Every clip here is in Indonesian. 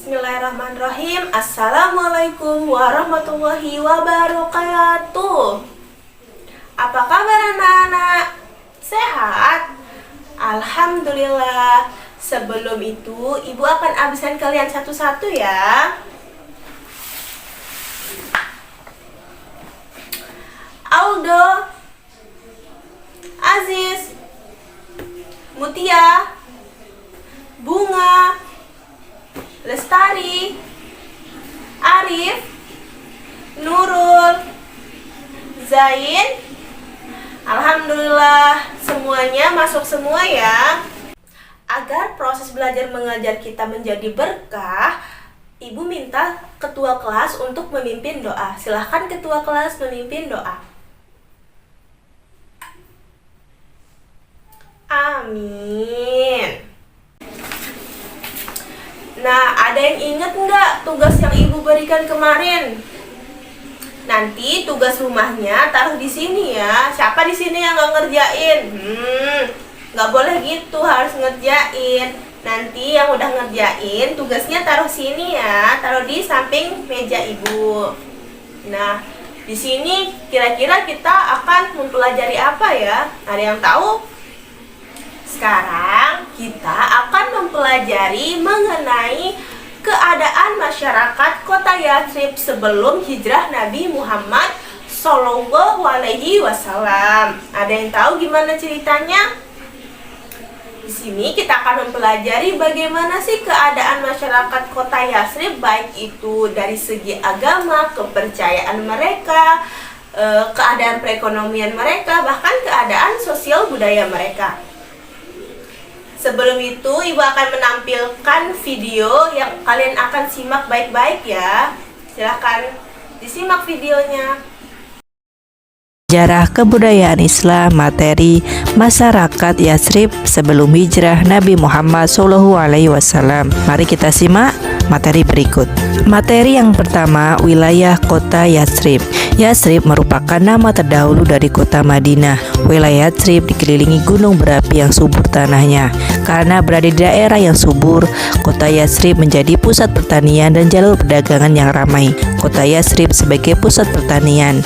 Bismillahirrahmanirrahim. Assalamualaikum warahmatullahi wabarakatuh. Apa kabar anak-anak? Sehat? Alhamdulillah. Sebelum itu, ibu akan absen kalian satu-satu ya. Aldo, Aziz, Mutia, Bunga, Lestari, Arif, Nurul, Zain. Alhamdulillah semuanya masuk semua ya. Agar proses belajar mengajar kita menjadi berkah, ibu minta ketua kelas untuk memimpin doa. Silahkan ketua kelas memimpin doa. Amin. Nah, ada yang ingat nggak tugas yang ibu berikan kemarin? Nanti tugas rumahnya taruh di sini ya. Siapa di sini yang nggak ngerjain? Nggak boleh gitu, harus ngerjain. Nanti yang udah ngerjain tugasnya taruh sini ya, taruh di samping meja ibu. Nah, di sini kira-kira kita akan mempelajari apa ya? Ada yang tahu? Sekarang kita akan mempelajari mengenai keadaan masyarakat kota Yatsrib sebelum hijrah Nabi Muhammad Sallallahu Alaihi Wasallam. Ada yang tahu gimana ceritanya? Di sini kita akan mempelajari bagaimana sih keadaan masyarakat kota Yatsrib, baik itu dari segi agama, kepercayaan mereka, keadaan perekonomian mereka, bahkan keadaan sosial budaya mereka. Sebelum itu, ibu akan menampilkan video yang kalian akan simak baik-baik ya. Silahkan disimak videonya. Sejarah kebudayaan Islam materi masyarakat Yatsrib sebelum hijrah Nabi Muhammad SAW. Mari kita simak materi berikut. Materi yang pertama, wilayah kota Yatsrib. Yatsrib merupakan nama terdahulu dari kota Madinah. Wilayah Yatsrib dikelilingi gunung berapi yang subur tanahnya. Karena berada di daerah yang subur, kota Yatsrib menjadi pusat pertanian dan jalur perdagangan yang ramai. Kota Yatsrib sebagai pusat pertanian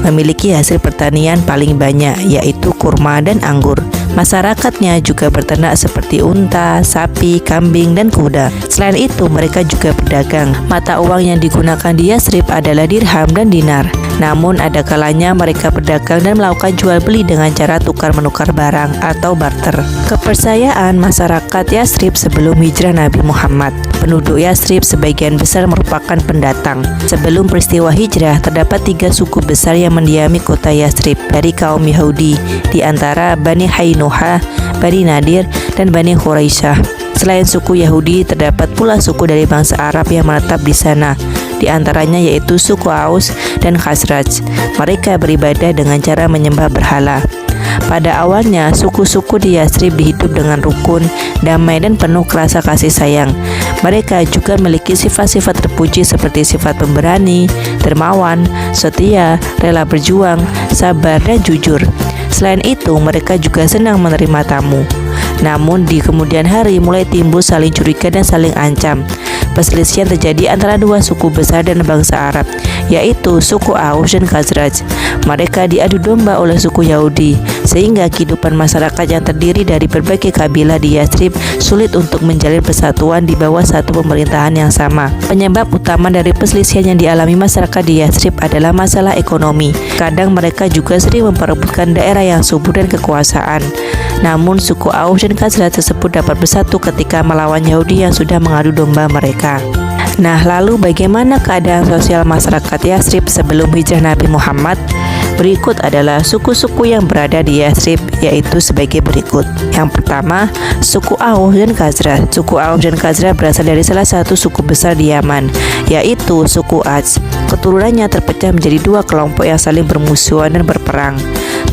memiliki hasil pertanian paling banyak, yaitu kurma dan anggur. Masyarakatnya juga berternak seperti unta, sapi, kambing, dan kuda. Selain itu, mereka juga berdagang. Mata uang yang digunakan di Yatsrib adalah dirham dan dinar. Namun ada kalanya mereka berdagang dan melakukan jual beli dengan cara tukar-menukar barang atau barter. Kepercayaan masyarakat Yatsrib sebelum hijrah Nabi Muhammad. Penduduk Yatsrib sebagian besar merupakan pendatang. Sebelum peristiwa hijrah, terdapat 3 suku besar yang mendiami kota Yatsrib dari kaum Yahudi, di antara Bani Hainuha, Bani Nadir, dan Bani Quraisyah. Selain suku Yahudi, terdapat pula suku dari bangsa Arab yang menetap di sana, di antaranya yaitu suku Aus dan Khazraj. Mereka beribadah dengan cara menyembah berhala. Pada awalnya, suku-suku di Yatsrib hidup dengan rukun, damai, dan penuh rasa kasih sayang. Mereka juga memiliki sifat-sifat terpuji seperti sifat pemberani, dermawan, setia, rela berjuang, sabar, dan jujur. Selain itu, mereka juga senang menerima tamu. Namun di kemudian hari mulai timbul saling curiga dan saling ancam. Perselisihan terjadi antara 2 suku besar dan bangsa Arab, yaitu suku Aus dan Khazraj. Mereka diadu domba oleh suku Yahudi, sehingga kehidupan masyarakat yang terdiri dari berbagai kabilah di Yatsrib sulit untuk menjalin persatuan di bawah satu pemerintahan yang sama. Penyebab utama dari perselisihan yang dialami masyarakat di Yatsrib adalah masalah ekonomi. Kadang mereka juga sering memperebutkan daerah yang subur dan kekuasaan. Namun suku Aus dan Khazraj tersebut dapat bersatu ketika melawan Yahudi yang sudah mengadu domba mereka. Nah, lalu bagaimana keadaan sosial masyarakat Yatsrib sebelum hijrah Nabi Muhammad? Berikut adalah suku-suku yang berada di Yatsrib, yaitu sebagai berikut. Yang pertama, suku Aus dan Khazraj. Suku Aus dan Khazraj berasal dari salah satu suku besar di Yaman, yaitu suku Az. Keturunannya terpecah menjadi 2 kelompok yang saling bermusuhan dan berperang.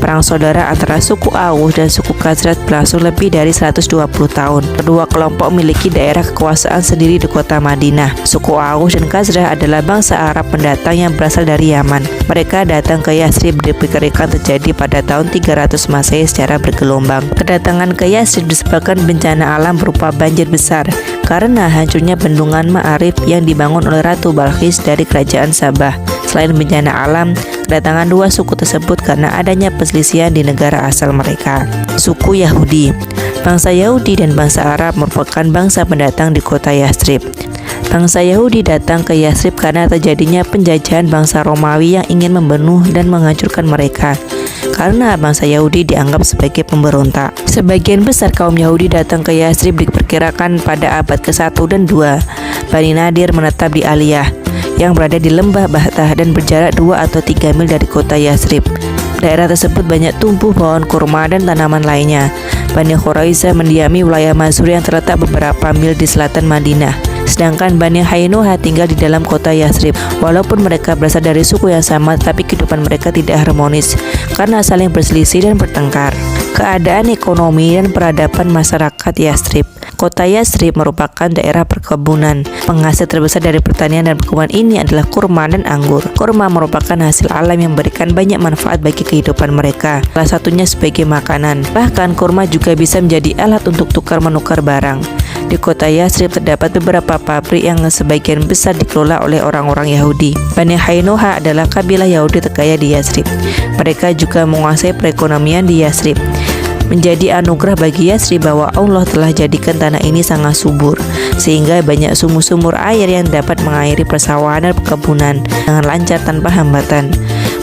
Perang saudara antara suku Aus dan suku Khazraj berlangsung lebih dari 120 tahun. Kedua kelompok memiliki daerah kekuasaan sendiri di kota Madinah. Suku Aus dan Khazraj adalah bangsa Arab pendatang yang berasal dari Yaman. Mereka datang ke Yatsrib diperkirakan terjadi pada tahun 300 Masehi secara bergelombang. Kedatangan ke Yatsrib disebabkan bencana alam berupa banjir besar, karena hancurnya bendungan Ma'arif yang dibangun oleh Ratu Balqis dari kerajaan Sabah. Selain bencana alam, kedatangan dua suku tersebut karena adanya perselisihan di negara asal mereka. Suku Yahudi. Bangsa Yahudi dan bangsa Arab merupakan bangsa pendatang di kota Yathrib. Bangsa Yahudi datang ke Yathrib karena terjadinya penjajahan bangsa Romawi yang ingin membunuh dan menghancurkan mereka. Karena bangsa Yahudi dianggap sebagai pemberontak. Sebagian besar kaum Yahudi datang ke Yathrib diperkirakan pada abad ke-1 dan 2. Bani Nadir menetap di Aliyah yang berada di lembah Bahtah dan berjarak 2 atau 3 mil dari kota Yathrib. Daerah tersebut banyak tumbuh pohon kurma dan tanaman lainnya. Bani Quraisyah mendiami wilayah Masur yang terletak beberapa mil di selatan Madinah. Sedangkan Bani Hainuha tinggal di dalam kota Yathrib. Walaupun mereka berasal dari suku yang sama, tapi kehidupan mereka tidak harmonis karena saling berselisih dan bertengkar. Keadaan ekonomi dan peradaban masyarakat Yathrib. Kota Yathrib merupakan daerah perkebunan. Penghasil terbesar dari pertanian dan perkebunan ini adalah kurma dan anggur. Kurma merupakan hasil alam yang memberikan banyak manfaat bagi kehidupan mereka, salah satunya sebagai makanan. Bahkan kurma juga bisa menjadi alat untuk tukar-menukar barang. Di kota Yathrib terdapat beberapa pabrik yang sebagian besar dikelola oleh orang-orang Yahudi. Bani Hainuha adalah kabilah Yahudi terkaya di Yathrib. Mereka juga menguasai perekonomian di Yathrib. Menjadi anugerah bagi Yathrib bahwa Allah telah jadikan tanah ini sangat subur, sehingga banyak sumur-sumur air yang dapat mengairi persawahan dan perkebunan dengan lancar tanpa hambatan.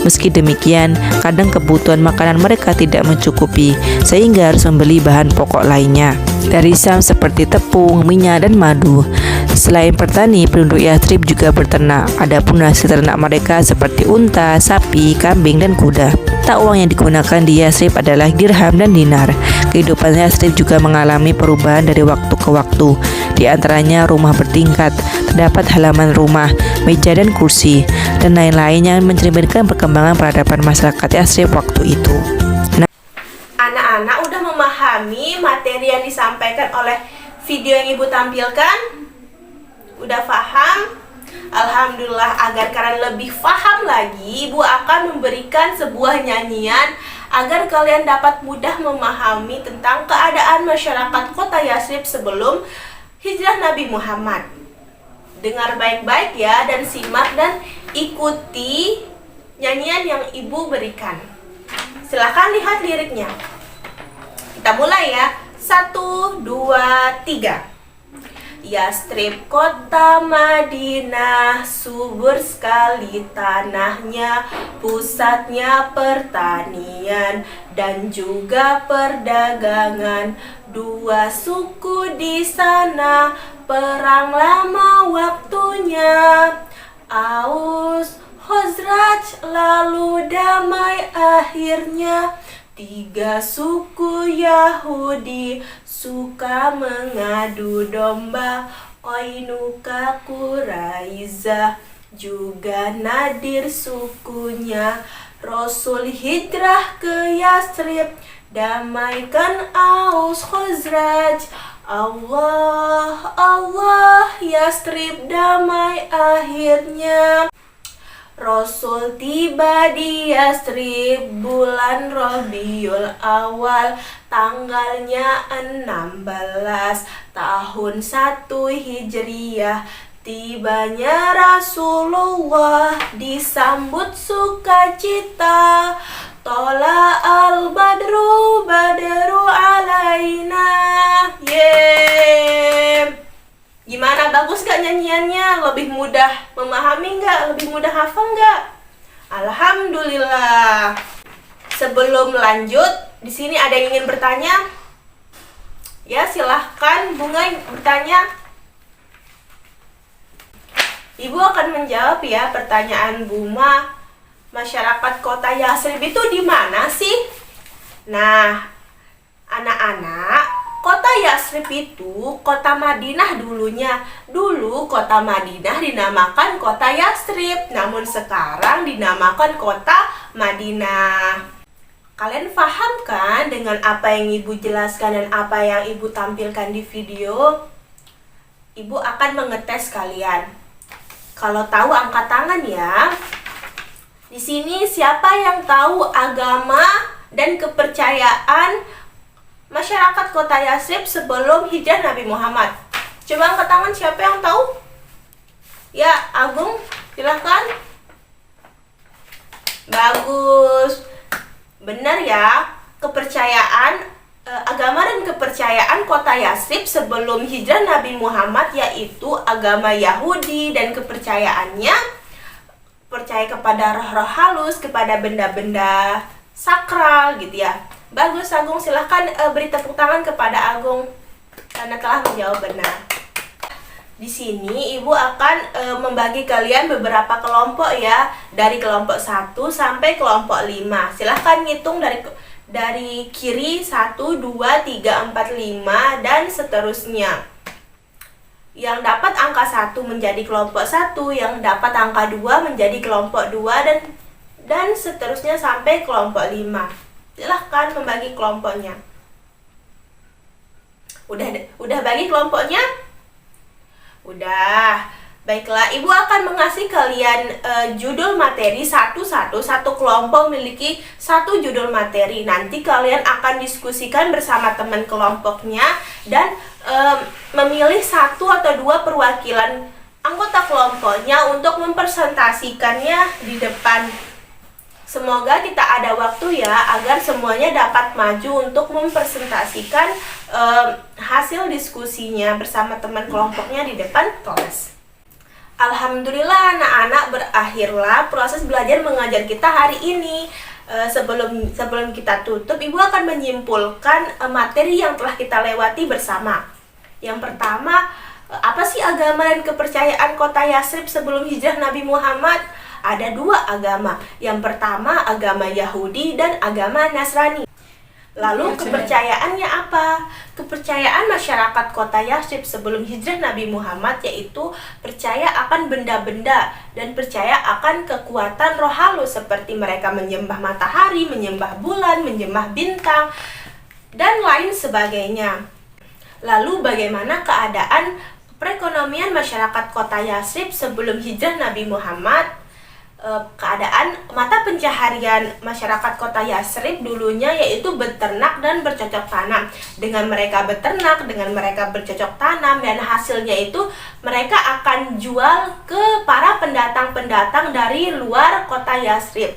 Meski demikian, kadang kebutuhan makanan mereka tidak mencukupi, sehingga harus membeli bahan pokok lainnya dari Syam seperti tepung, minyak, dan madu. Selain bertani, penduduk Yathrib juga berternak. Adapun hasil ternak mereka seperti unta, sapi, kambing, dan kuda. Mata uang yang digunakan di Yathrib adalah dirham dan dinar. Kehidupan Yathrib juga mengalami perubahan dari waktu ke waktu. Di antaranya rumah bertingkat, terdapat halaman rumah, meja dan kursi, dan lain-lain yang mencerminkan perkembangan peradaban masyarakat Yathrib waktu itu. Anak-anak udah memahami materi yang disampaikan oleh video yang Ibu tampilkan? Udah paham? Alhamdulillah, agar kalian lebih paham lagi, Ibu akan memberikan sebuah nyanyian agar kalian dapat mudah memahami tentang keadaan masyarakat kota Yathrib sebelum hijrah Nabi Muhammad. Dengar baik-baik ya, dan simak dan ikuti nyanyian yang Ibu berikan. Silahkan lihat liriknya. Kita mulai ya. 1, 2, 3. Yathrib kota Madinah, subur sekali tanahnya, pusatnya pertanian dan juga perdagangan. Dua suku di sana, perang lama waktunya. Aus, Khazraj, lalu damai akhirnya. 3 suku Yahudi suka mengadu domba, Qainuqa, Quraisyah, juga Nadir sukunya. Rasul hijrah ke Yathrib, damaikan Aus Khazraj. Allah, Allah, Yathrib damai akhirnya. Rasul tiba di Yathrib bulan Rabiul Awal, tanggalnya 16 tahun 1 Hijriyah. Tibanya Rasulullah disambut sukacita. Tola al-badru badru alaina. Yeay. Gimana, bagus gak nyanyiannya? Lebih mudah memahami gak? Lebih mudah hafal gak? Alhamdulillah. Sebelum lanjut, di sini ada yang ingin bertanya? Ya, silahkan Bunga bertanya. Ibu akan menjawab ya pertanyaan Buma. Masyarakat kota Yathrib itu di mana sih? Nah, anak-anak, kota Yathrib itu kota Madinah dulunya. Dulu kota Madinah dinamakan kota Yathrib, namun sekarang dinamakan kota Madinah. Kalian paham kan dengan apa yang Ibu jelaskan dan apa yang Ibu tampilkan di video? Ibu akan mengetes kalian. Kalau tahu angkat tangan ya. Di sini siapa yang tahu agama dan kepercayaan masyarakat kota Yathrib sebelum hijrah Nabi Muhammad? Coba angkat tangan siapa yang tahu? Ya, Agung, silahkan. Bagus. Benar ya, agama dan kepercayaan kota Yatsrib sebelum hijrah Nabi Muhammad yaitu agama Yahudi, dan kepercayaannya percaya kepada roh-roh halus, kepada benda-benda sakral gitu ya. Bagus Agung, silahkan beri tepuk tangan kepada Agung karena telah menjawab benar. Di sini Ibu akan membagi kalian beberapa kelompok ya, dari kelompok 1 sampai kelompok 5. Silahkan ngitung dari kiri 1, 2, 3, 4, 5 dan seterusnya. Yang dapat angka 1 menjadi kelompok 1, yang dapat angka 2 menjadi kelompok 2 dan seterusnya sampai kelompok 5. Silahkan membagi kelompoknya. Udah bagi kelompoknya? Udah. Baiklah, Ibu akan mengasih kalian judul materi satu-satu. Satu kelompok memiliki satu judul materi. Nanti kalian akan diskusikan bersama teman kelompoknya dan memilih 1 atau 2 perwakilan anggota kelompoknya untuk mempresentasikannya di depan. Semoga kita ada waktu ya, agar semuanya dapat maju untuk mempresentasikan hasil diskusinya bersama teman kelompoknya di depan kelas. Alhamdulillah anak-anak, berakhirlah proses belajar mengajar kita hari ini. Sebelum kita tutup, Ibu akan menyimpulkan materi yang telah kita lewati bersama. Yang pertama, apa sih agama dan kepercayaan kota Yatsrib sebelum hijrah Nabi Muhammad? Ada 2 agama. Yang pertama agama Yahudi dan agama Nasrani. Lalu kepercayaannya apa? Kepercayaan masyarakat kota Yatsrib sebelum hijrah Nabi Muhammad yaitu percaya akan benda-benda dan percaya akan kekuatan roh halus, seperti mereka menyembah matahari, menyembah bulan, menyembah bintang, dan lain sebagainya. Lalu bagaimana keadaan perekonomian masyarakat kota Yatsrib sebelum hijrah Nabi Muhammad? Keadaan mata pencaharian masyarakat kota Yatsrib dulunya yaitu beternak dan bercocok tanam. Dengan mereka beternak, dengan mereka bercocok tanam, dan hasilnya itu mereka akan jual ke para pendatang-pendatang dari luar kota Yatsrib.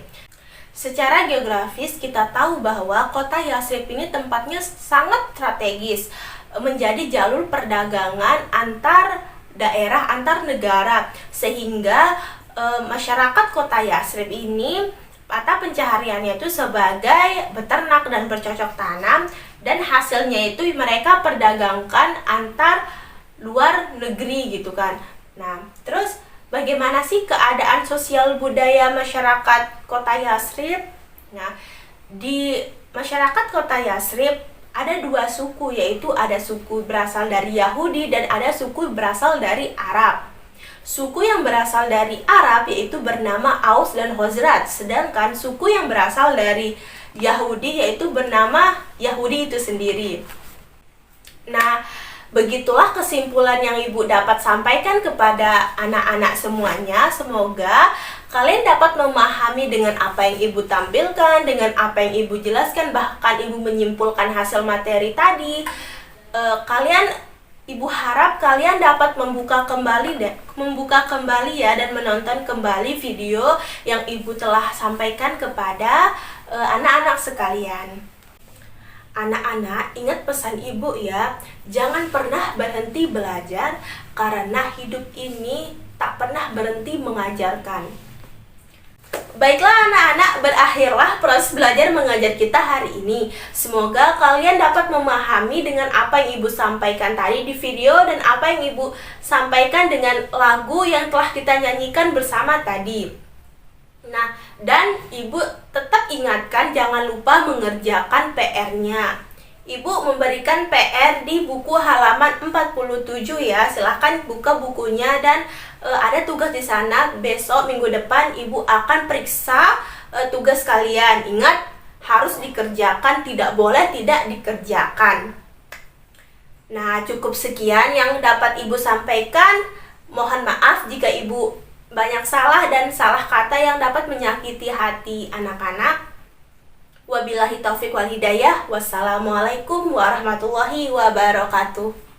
Secara geografis kita tahu bahwa kota Yatsrib ini tempatnya sangat strategis, menjadi jalur perdagangan antar daerah, antar negara, sehingga masyarakat kota Yatsrib ini mata pencahariannya itu sebagai beternak dan bercocok tanam, dan hasilnya itu mereka perdagangkan antar luar negeri gitu kan. Nah, terus bagaimana sih keadaan sosial budaya masyarakat kota Yatsrib? Nah, di masyarakat kota Yatsrib ada 2 suku, yaitu ada suku berasal dari Yahudi dan ada suku berasal dari Arab. Suku yang berasal dari Arab yaitu bernama Aus dan Khazraj, sedangkan suku yang berasal dari Yahudi yaitu bernama Yahudi itu sendiri. Nah, begitulah kesimpulan yang Ibu dapat sampaikan kepada anak-anak semuanya. Semoga kalian dapat memahami dengan apa yang Ibu tampilkan, dengan apa yang Ibu jelaskan, bahkan Ibu menyimpulkan hasil materi tadi. Ibu harap kalian dapat membuka kembali ya, dan menonton kembali video yang Ibu telah sampaikan kepada anak-anak sekalian. Anak-anak, ingat pesan Ibu ya, jangan pernah berhenti belajar karena hidup ini tak pernah berhenti mengajarkan. Baiklah anak-anak, berakhirlah proses belajar mengajar kita hari ini. Semoga kalian dapat memahami dengan apa yang Ibu sampaikan tadi di video dan apa yang Ibu sampaikan dengan lagu yang telah kita nyanyikan bersama tadi. Nah, dan Ibu tetap ingatkan jangan lupa mengerjakan PR-nya. Ibu memberikan PR di buku halaman 47 ya. Silahkan buka bukunya dan ada tugas di sana. Besok minggu depan Ibu akan periksa tugas kalian. Ingat, harus dikerjakan, tidak boleh tidak dikerjakan. Nah, cukup sekian yang dapat Ibu sampaikan. Mohon maaf jika Ibu banyak salah dan salah kata yang dapat menyakiti hati anak-anak. Wabillahi taufiq wal hidayah. Wassalamualaikum warahmatullahi wabarakatuh.